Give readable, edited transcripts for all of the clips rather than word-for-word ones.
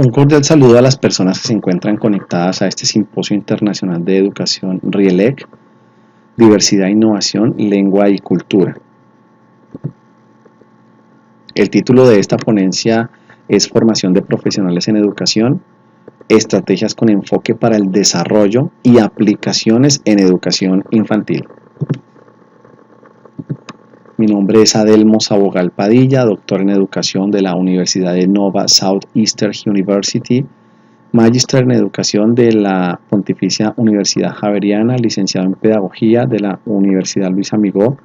Un cordial saludo a las personas que se encuentran conectadas a este Simposio Internacional de Educación RIELEC, Diversidad, Innovación, Lengua y Cultura. El título de esta ponencia es Formación de Profesionales en Educación, Estrategias con enfoque para el desarrollo y aplicaciones en educación infantil. Mi nombre es Adelmo Sabogal Padilla, doctor en educación de la Universidad de Nova Southeastern University, magíster en educación de la Pontificia Universidad Javeriana, licenciado en pedagogía de la Universidad Luis Amigó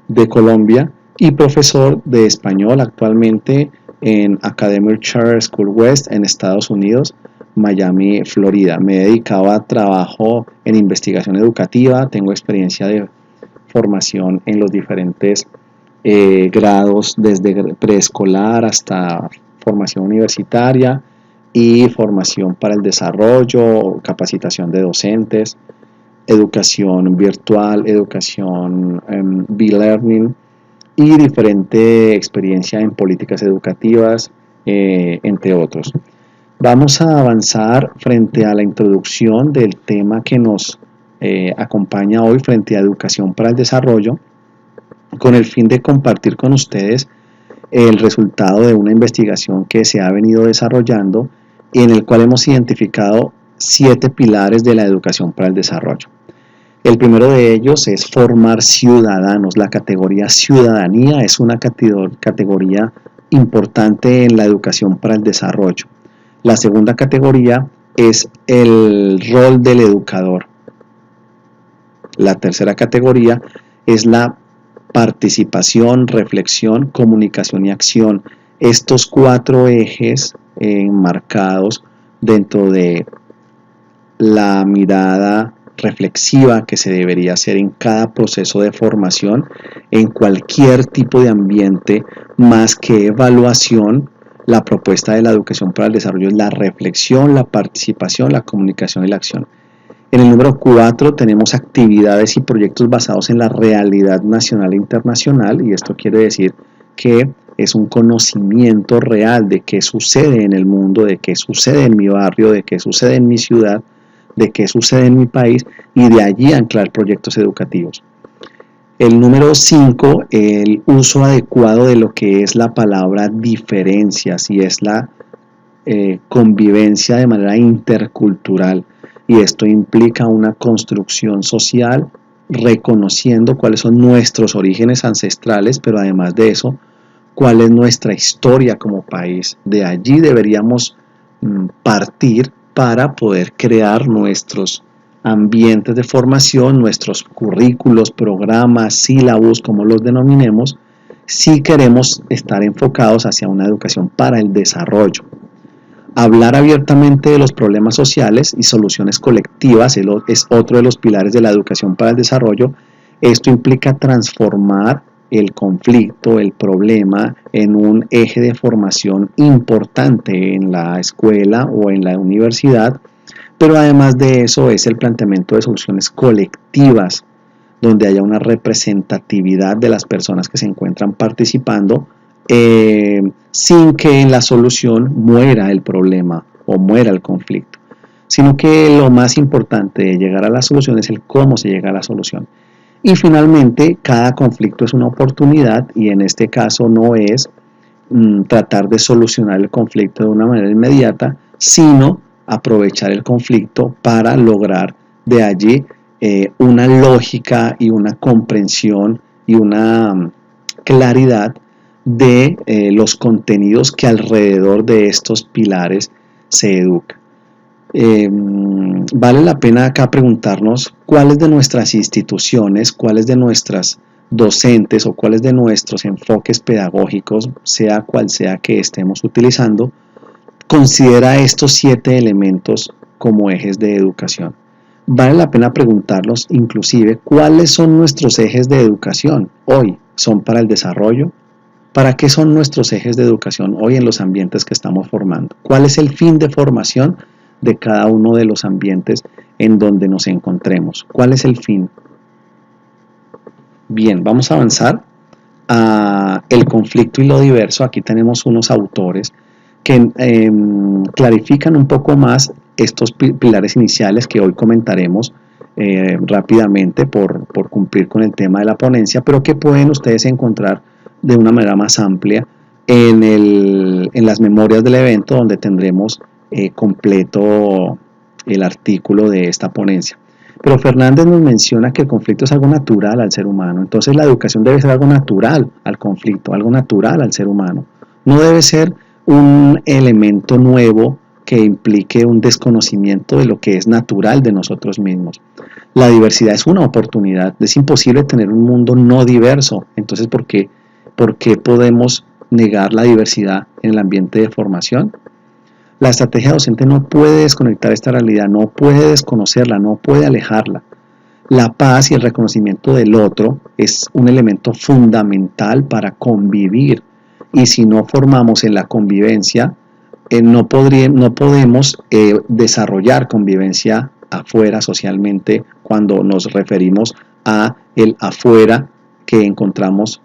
de Colombia y profesor de español actualmente en Academic Charter School West en Estados Unidos, Miami, Florida. Me he dedicado a trabajo en investigación educativa, tengo experiencia de formación en los diferentes grados, desde preescolar hasta formación universitaria y formación para el desarrollo, capacitación de docentes, educación virtual, educación e-learning y diferente experiencia en políticas educativas, entre otros. Vamos a avanzar frente a la introducción del tema que nos acompaña hoy frente a educación para el desarrollo, con el fin de compartir con ustedes el resultado de una investigación que se ha venido desarrollando y en el cual hemos identificado 7 pilares de la educación para el desarrollo. El primero de ellos es formar ciudadanos. La categoría ciudadanía es una categoría importante en la educación para el desarrollo. La segunda categoría es el rol del educador. La tercera categoría es la participación, reflexión, comunicación y acción. Estos 4 ejes enmarcados dentro de la mirada reflexiva que se debería hacer en cada proceso de formación, en cualquier tipo de ambiente, más que evaluación. La propuesta de la educación para el desarrollo es la reflexión, la participación, la comunicación y la acción. En el número 4 tenemos actividades y proyectos basados en la realidad nacional e internacional, y esto quiere decir que es un conocimiento real de qué sucede en el mundo, de qué sucede en mi barrio, de qué sucede en mi ciudad, de qué sucede en mi país, y de allí anclar proyectos educativos. El número 5, el uso adecuado de lo que es la palabra diferencias, y es la convivencia de manera intercultural. Y esto implica una construcción social reconociendo cuáles son nuestros orígenes ancestrales, pero además de eso, cuál es nuestra historia como país. De allí deberíamos partir para poder crear nuestros ambientes de formación, nuestros currículos, programas, sílabos, como los denominemos, si queremos estar enfocados hacia una educación para el desarrollo. Hablar abiertamente de los problemas sociales y soluciones colectivas es otro de los pilares de la educación para el desarrollo. Esto implica transformar el conflicto, el problema, en un eje de formación importante en la escuela o en la universidad, pero además de eso es el planteamiento de soluciones colectivas, donde haya una representatividad de las personas que se encuentran participando, sin que en la solución muera el problema o muera el conflicto, sino que lo más importante de llegar a la solución es el cómo se llega a la solución. Y finalmente, cada conflicto es una oportunidad, y en este caso no es tratar de solucionar el conflicto de una manera inmediata, sino aprovechar el conflicto para lograr de allí una lógica y una comprensión y una claridad de los contenidos que alrededor de estos pilares se educan. Vale la pena acá preguntarnos cuáles de nuestras instituciones, cuáles de nuestras docentes o cuáles de nuestros enfoques pedagógicos, sea cual sea que estemos utilizando, considera estos 7 elementos como ejes de educación. Vale la pena preguntarnos inclusive cuáles son nuestros ejes de educación hoy. ¿Son para el desarrollo? ¿Para qué son nuestros ejes de educación hoy en los ambientes que estamos formando? ¿Cuál es el fin de formación de cada uno de los ambientes en donde nos encontremos? ¿Cuál es el fin? Bien, vamos a avanzar a el conflicto y lo diverso. Aquí tenemos unos autores que clarifican un poco más estos pilares iniciales que hoy comentaremos rápidamente por cumplir con el tema de la ponencia, pero que pueden ustedes encontrar de una manera más amplia en las memorias del evento, donde tendremos completo el artículo de esta ponencia. Pero Fernández nos menciona que el conflicto es algo natural al ser humano, entonces la educación debe ser algo natural al conflicto, algo natural al ser humano. No debe ser un elemento nuevo que implique un desconocimiento de lo que es natural de nosotros mismos. La diversidad es una oportunidad, es imposible tener un mundo no diverso, entonces ¿por qué podemos negar la diversidad en el ambiente de formación? La estrategia docente no puede desconectar esta realidad, no puede desconocerla, no puede alejarla. La paz y el reconocimiento del otro es un elemento fundamental para convivir, y si no formamos en la convivencia, no podemos desarrollar convivencia afuera socialmente cuando nos referimos a el afuera que encontramos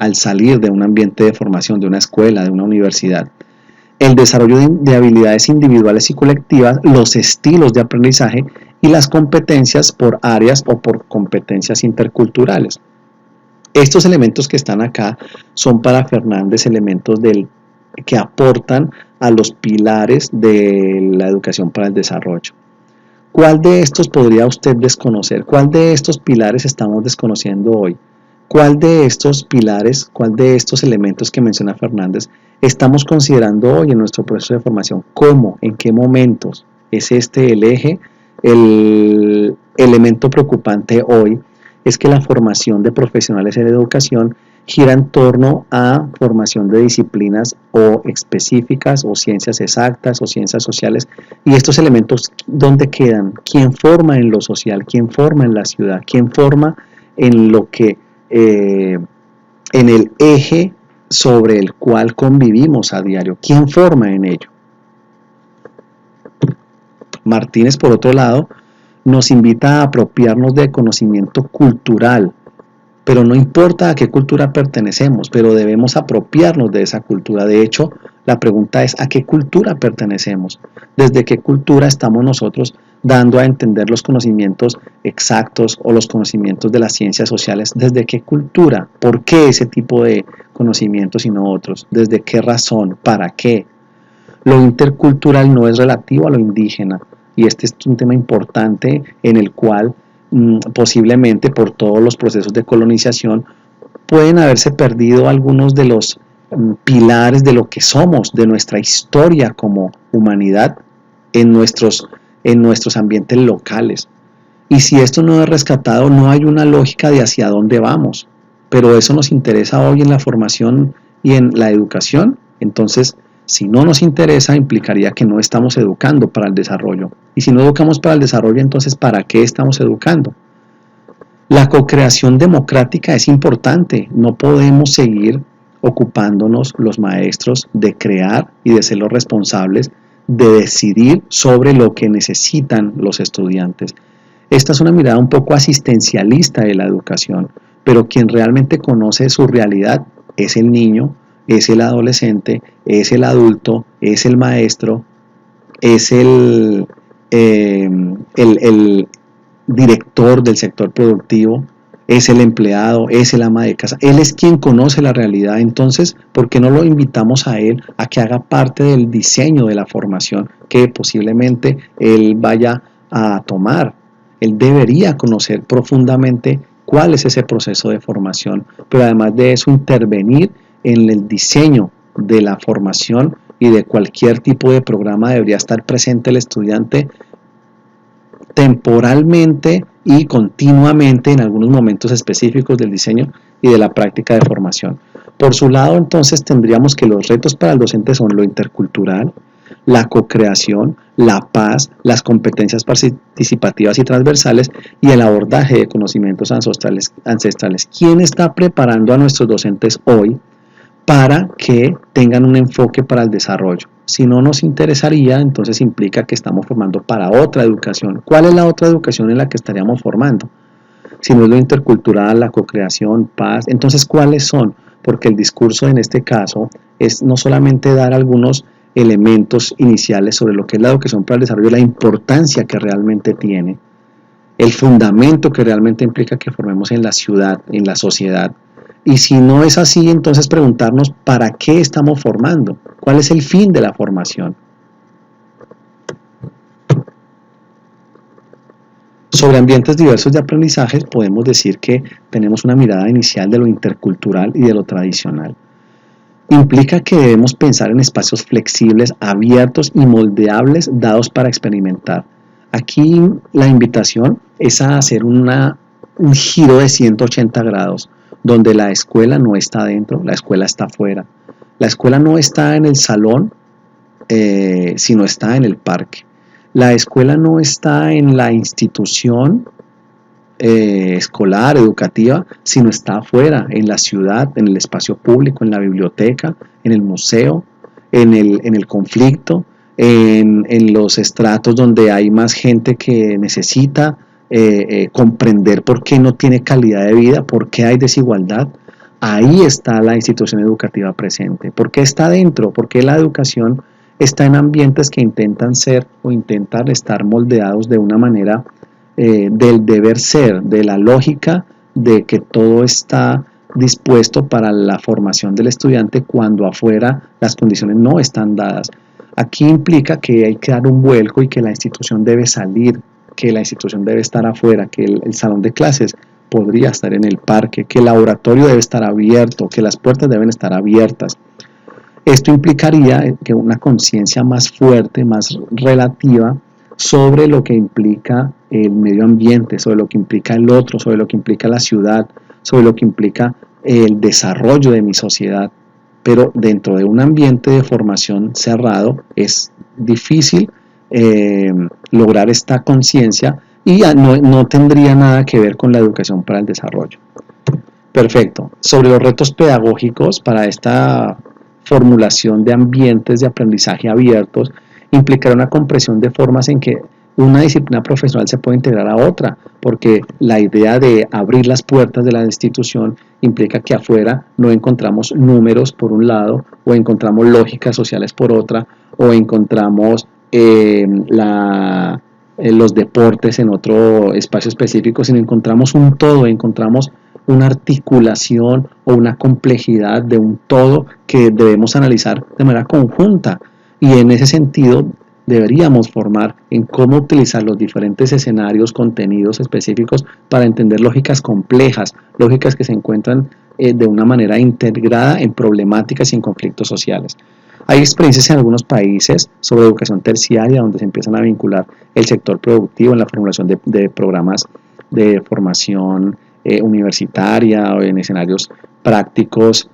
al salir de un ambiente de formación, de una escuela, de una universidad. El desarrollo de habilidades individuales y colectivas, los estilos de aprendizaje y las competencias por áreas o por competencias interculturales. Estos elementos que están acá son para Fernández elementos que aportan a los pilares de la educación para el desarrollo. ¿Cuál de estos podría usted desconocer? ¿Cuál de estos pilares estamos desconociendo hoy? ¿Cuál de estos pilares, cuál de estos elementos que menciona Fernández estamos considerando hoy en nuestro proceso de formación? ¿Cómo? ¿En qué momentos? ¿Es este el eje? El elemento preocupante hoy es que la formación de profesionales en educación gira en torno a formación de disciplinas o específicas o ciencias exactas o ciencias sociales, y estos elementos, ¿dónde quedan? ¿Quién forma en lo social? ¿Quién forma en la ciudad? ¿Quién forma en lo que en el eje sobre el cual convivimos a diario? ¿Quién forma en ello? Martínez, por otro lado, nos invita a apropiarnos del conocimiento cultural, pero no importa a qué cultura pertenecemos, pero debemos apropiarnos de esa cultura. De hecho, la pregunta es: ¿a qué cultura pertenecemos? ¿Desde qué cultura estamos nosotros dando a entender los conocimientos exactos o los conocimientos de las ciencias sociales? ¿Desde qué cultura? ¿Por qué ese tipo de conocimientos y no otros? ¿Desde qué razón? ¿Para qué? Lo intercultural no es relativo a lo indígena, y este es un tema importante en el cual posiblemente por todos los procesos de colonización pueden haberse perdido algunos de los pilares de lo que somos, de nuestra historia como humanidad en nuestros ambientes locales. Y si esto no es rescatado, no hay una lógica de hacia dónde vamos. Pero eso nos interesa hoy en la formación y en la educación. Entonces, si no nos interesa, implicaría que no estamos educando para el desarrollo. Y si no educamos para el desarrollo, entonces ¿para qué estamos educando? La co-creación democrática es importante. No podemos seguir ocupándonos los maestros de crear y de ser los responsables de decidir sobre lo que necesitan los estudiantes. Esta es una mirada un poco asistencialista de la educación, pero quien realmente conoce su realidad es el niño, es el adolescente, es el adulto, es el maestro, es el director del sector productivo, es el empleado, es el ama de casa. Él es quien conoce la realidad. Entonces, ¿por qué no lo invitamos a él a que haga parte del diseño de la formación que posiblemente él vaya a tomar? Él debería conocer profundamente cuál es ese proceso de formación, pero además de eso intervenir en el diseño de la formación y de cualquier tipo de programa. Debería estar presente el estudiante temporalmente y continuamente en algunos momentos específicos del diseño y de la práctica de formación. Por su lado, entonces, tendríamos que los retos para el docente son lo intercultural, la co-creación, la paz, las competencias participativas y transversales y el abordaje de conocimientos ancestrales. ¿Quién está preparando a nuestros docentes hoy para que tengan un enfoque para el desarrollo? Si no nos interesaría, entonces implica que estamos formando para otra educación. ¿Cuál es la otra educación en la que estaríamos formando? Si no es lo intercultural, la co-creación, paz, entonces ¿cuáles son? Porque el discurso en este caso es no solamente dar algunos elementos iniciales sobre lo que es la educación para el desarrollo, la importancia que realmente tiene, el fundamento que realmente implica que formemos en la ciudad, en la sociedad. Y si no es así, entonces preguntarnos para qué estamos formando, cuál es el fin de la formación. Sobre ambientes diversos de aprendizaje podemos decir que tenemos una mirada inicial de lo intercultural y de lo tradicional. Implica que debemos pensar en espacios flexibles, abiertos y moldeables dados para experimentar. Aquí la invitación es a hacer un giro de 180 grados, donde la escuela no está dentro, la escuela está afuera. La escuela no está en el salón, sino está en el parque. La escuela no está en la institución escolar, educativa, sino está afuera, en la ciudad, en el espacio público, en la biblioteca, en el museo, en el conflicto, en los estratos donde hay más gente que necesita comprender por qué no tiene calidad de vida, por qué hay desigualdad. Ahí está la institución educativa presente. ¿Por qué está dentro? Porque la educación está en ambientes que intentan ser o intentan estar moldeados de una manera del deber ser, de la lógica de que todo está dispuesto para la formación del estudiante cuando afuera las condiciones no están dadas. Aquí implica que hay que dar un vuelco y que la institución debe salir, que la institución debe estar afuera, que el salón de clases podría estar en el parque, que el laboratorio debe estar abierto, que las puertas deben estar abiertas. Esto implicaría que una conciencia más fuerte, más relativa, sobre lo que implica el medio ambiente, sobre lo que implica el otro, sobre lo que implica la ciudad, sobre lo que implica el desarrollo de mi sociedad. Pero dentro de un ambiente de formación cerrado es difícil lograr esta conciencia y no tendría nada que ver con la educación para el desarrollo. Perfecto. Sobre los retos pedagógicos para esta formulación de ambientes de aprendizaje abiertos, implicará una compresión de formas en que una disciplina profesional se puede integrar a otra, porque la idea de abrir las puertas de la institución implica que afuera no encontramos números por un lado, o encontramos lógicas sociales por otra, o encontramos los deportes en otro espacio específico, sino encontramos un todo, encontramos una articulación o una complejidad de un todo que debemos analizar de manera conjunta. Y en ese sentido deberíamos formar en cómo utilizar los diferentes escenarios, contenidos específicos para entender lógicas complejas, lógicas que se encuentran de una manera integrada en problemáticas y en conflictos sociales. Hay experiencias en algunos países sobre educación terciaria donde se empiezan a vincular el sector productivo en la formulación de programas de formación universitaria o en escenarios prácticos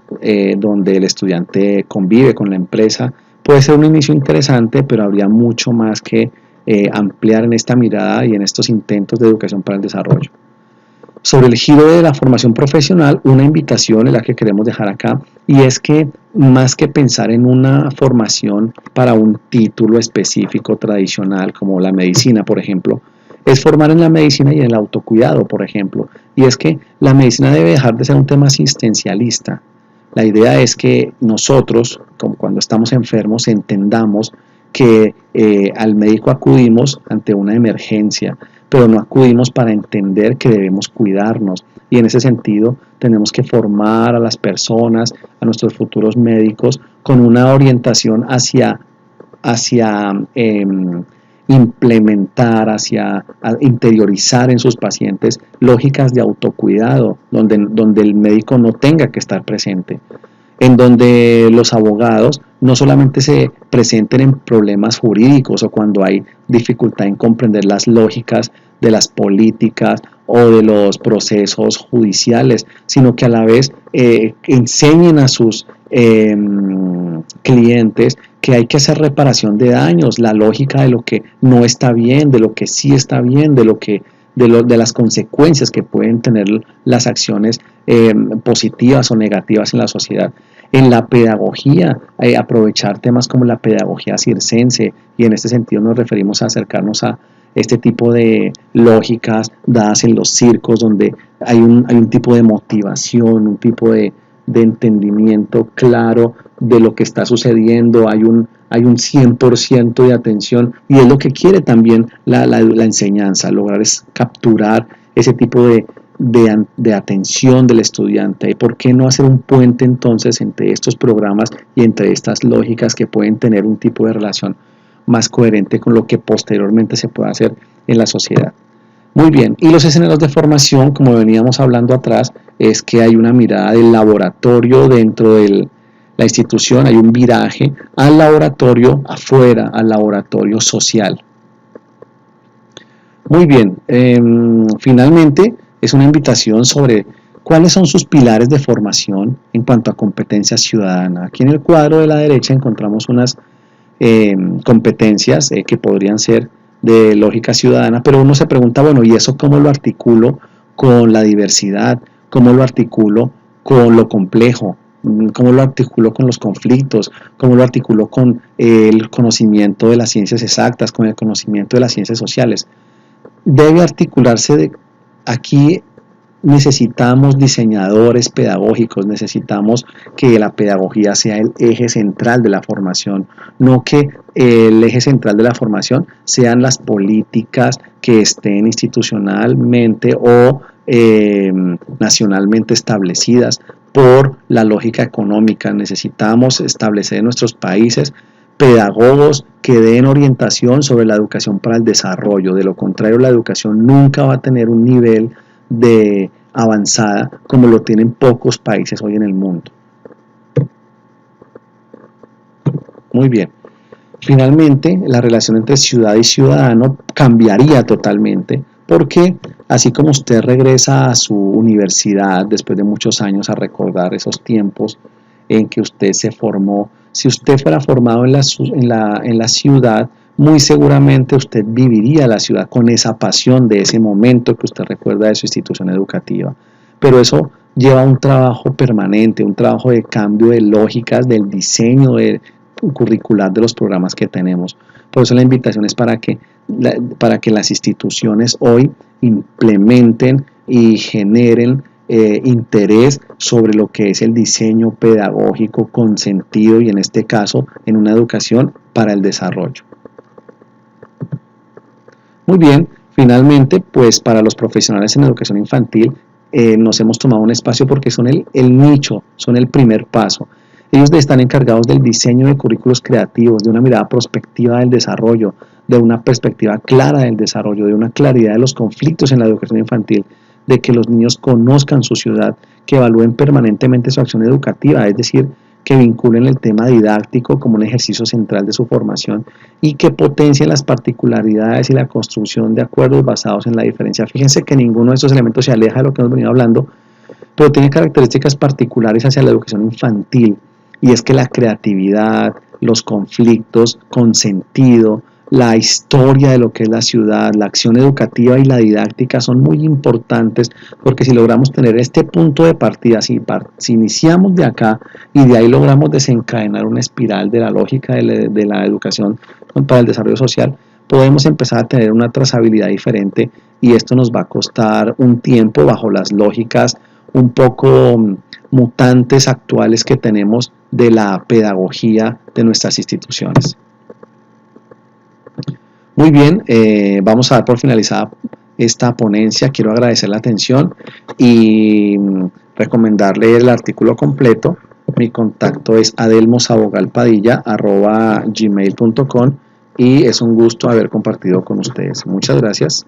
donde el estudiante convive con la empresa. Puede ser un inicio interesante, pero habría mucho más que ampliar en esta mirada y en estos intentos de educación para el desarrollo. Sobre el giro de la formación profesional, una invitación es la que queremos dejar acá, y es que más que pensar en una formación para un título específico tradicional, como la medicina, por ejemplo, es formar en la medicina y en el autocuidado, por ejemplo. Y es que la medicina debe dejar de ser un tema asistencialista. La idea es que nosotros, como cuando estamos enfermos, entendamos que al médico acudimos ante una emergencia, pero no acudimos para entender que debemos cuidarnos. Y en ese sentido tenemos que formar a las personas, a nuestros futuros médicos, con una orientación hacia implementar, hacia interiorizar en sus pacientes lógicas de autocuidado, donde el médico no tenga que estar presente, en donde los abogados no solamente se presenten en problemas jurídicos o cuando hay dificultad en comprender las lógicas de las políticas o de los procesos judiciales, sino que a la vez enseñen a sus clientes que hay que hacer reparación de daños, la lógica de lo que no está bien, de lo que sí está bien, de las consecuencias que pueden tener las acciones positivas o negativas en la sociedad. En la pedagogía, aprovechar temas como la pedagogía circense, y en este sentido nos referimos a acercarnos a este tipo de lógicas dadas en los circos, donde hay un tipo de motivación, un tipo de entendimiento claro de lo que está sucediendo, hay un 100% de atención, y es lo que quiere también la enseñanza, lograr es capturar ese tipo de atención del estudiante. ¿Y por qué no hacer un puente entonces entre estos programas y entre estas lógicas que pueden tener un tipo de relación más coherente con lo que posteriormente se puede hacer en la sociedad? Muy bien, y los escenarios de formación, como veníamos hablando atrás, es que hay una mirada del laboratorio dentro de la institución, hay un viraje al laboratorio afuera, al laboratorio social. Muy bien, finalmente es una invitación sobre cuáles son sus pilares de formación en cuanto a competencia ciudadana. Aquí en el cuadro de la derecha encontramos unas competencias que podrían ser de lógica ciudadana, pero uno se pregunta, bueno, ¿y eso cómo lo articulo con la diversidad? ¿Cómo lo articulo con lo complejo? ¿Cómo lo articulo con los conflictos? ¿Cómo lo articulo con el conocimiento de las ciencias exactas, con el conocimiento de las ciencias sociales? Debe articularse aquí. Necesitamos diseñadores pedagógicos, necesitamos que la pedagogía sea el eje central de la formación, no que el eje central de la formación sean las políticas que estén institucionalmente o nacionalmente establecidas por la lógica económica. Necesitamos establecer en nuestros países pedagogos que den orientación sobre la educación para el desarrollo. De lo contrario, la educación nunca va a tener un nivel de avanzada como lo tienen pocos países hoy en el mundo. Muy bien. Finalmente, la relación entre ciudad y ciudadano cambiaría totalmente, porque así como usted regresa a su universidad después de muchos años a recordar esos tiempos en que usted se formó, si usted fuera formado en la ciudad, muy seguramente usted viviría la ciudad con esa pasión de ese momento que usted recuerda de su institución educativa. Pero eso lleva un trabajo permanente, un trabajo de cambio de lógicas, del diseño curricular de los programas que tenemos. Por eso la invitación es para que las instituciones hoy implementen y generen interés sobre lo que es el diseño pedagógico con sentido, y en este caso en una educación para el desarrollo. Muy bien, finalmente, pues para los profesionales en educación infantil nos hemos tomado un espacio porque son el nicho, son el primer paso. Ellos están encargados del diseño de currículos creativos, de una mirada prospectiva del desarrollo, de una perspectiva clara del desarrollo, de una claridad de los conflictos en la educación infantil, de que los niños conozcan su ciudad, que evalúen permanentemente su acción educativa, es decir, que vinculen el tema didáctico como un ejercicio central de su formación y que potencien las particularidades y la construcción de acuerdos basados en la diferencia. Fíjense que ninguno de estos elementos se aleja de lo que hemos venido hablando, pero tiene características particulares hacia la educación infantil, y es que la creatividad, los conflictos con sentido, la historia de lo que es la ciudad, la acción educativa y la didáctica son muy importantes, porque si logramos tener este punto de partida, si iniciamos de acá y de ahí logramos desencadenar una espiral de la lógica de la educación para el desarrollo social, podemos empezar a tener una trazabilidad diferente, y esto nos va a costar un tiempo bajo las lógicas un poco mutantes actuales que tenemos de la pedagogía de nuestras instituciones. Muy bien, vamos a dar por finalizada esta ponencia. Quiero agradecer la atención y recomendarle el artículo completo. Mi contacto es adelmosabogalpadilla@gmail.com y es un gusto haber compartido con ustedes. Muchas gracias.